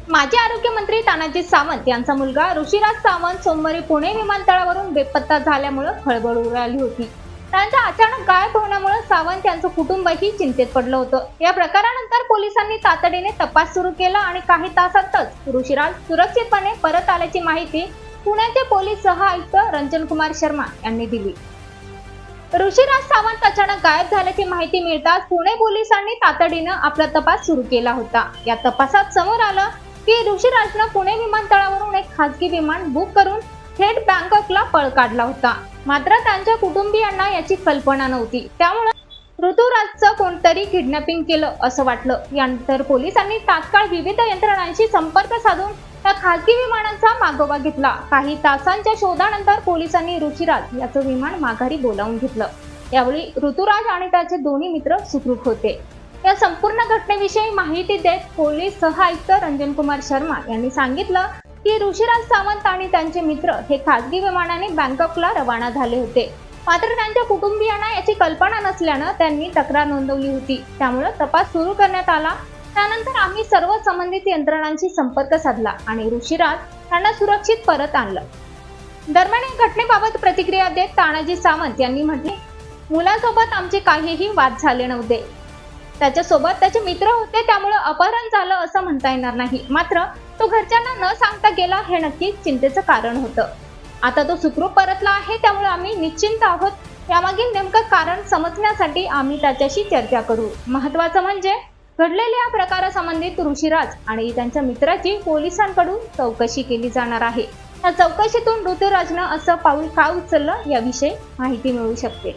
माजी आरोग्यमंत्री तानाजी सावंत यांचा मुलगा ऋषिराज सावंत सोमवारी पुणे विमानतळावरून बेपत्ता झाल्यामुळे खळबळ उडाली होती. त्यांच्या अचानक गायब होण्यामुळे सावंत यांचं कुटुंबही चिंतेत पडलं होतं. या प्रकारानंतर पोलिसांनी तातडीने तपास सुरू केला आणि काही तासातच ऋषिराज सुरक्षितपणे परत आल्याची माहिती पुण्याचे पोलीस सह आयुक्त रंजन कुमार शर्मा यांनी दिली. ऋषिराज सावंत अचानक गायब झाल्याची माहिती मिळताच पुणे पोलिसांनी तातडीनं आपला तपास सुरू केला होता. या तपासात समोर आलं की ऋषिराजनं पुणे विमानतळावरून एक खासगी विमान बुक करून थेट बँकॉकला पळ काढला होता. मात्र त्यांच्या कुटुंबियांना याची कल्पना नव्हती. त्यामुळे ऋतुराजचं कोणतरी किडनॅपिंग केलं असं वाटलं. यानंतर पोलिसांनी तात्काळ विविध यंत्रणांशी संपर्क साधून त्या खासगी विमानाचा मागोवा घेतला. काही तासांच्या शोधानंतर पोलिसांनी ऋषिराज याचं विमान माघारी बोलावून घेतलं. यावेळी ऋतुराज आणि त्याचे दोन्ही मित्र सुखरूप होते. या संपूर्ण घटनेविषयी माहिती देत पोलीस सह आयुक्त रंजन कुमार शर्मा यांनी सांगितलं की ऋषिराज सावंत आणि त्यांचे मित्र हे खासगी विमानाने बँकॉकला रवाना झाले होते. मात्र त्यांच्या कुटुंबियांना याची कल्पना नसल्यानं त्यांनी तक्रार नोंदवली होती. त्यामुळे तपास सुरू करण्यात आला. त्यानंतर आम्ही सर्व संबंधित यंत्रणांशी संपर्क साधला आणि ऋषिराज यांना सुरक्षित परत आणलं. दरम्यान या घटनेबाबत प्रतिक्रिया देत तानाजी सावंत यांनी म्हटले, मुलासोबत आमचे काहीही वाद झाले नव्हते. त्याच्यासोबत त्याचे मित्र होते, त्यामुळे अपहरण झालं असं म्हणता येणार नाही. मात्र तो घरच्यांना न सांगता गेला हे नक्कीच चिंतेचं कारण होतं. आता तो सुखरूप परतला आहे, त्यामुळे आम्ही निश्चिंत आहोत. यामागील नेमकं कारण समजण्यासाठी आम्ही त्याच्याशी चर्चा करू. महत्त्वाचं म्हणजे घडलेल्या प्रकारासंबंधित ऋषिराज आणि त्यांच्या मित्राची पोलिसांकडून चौकशी केली जाणार आहे. या चौकशीतून ऋतुराजनं असं पाऊल का उचललं याविषयी माहिती मिळू शकते.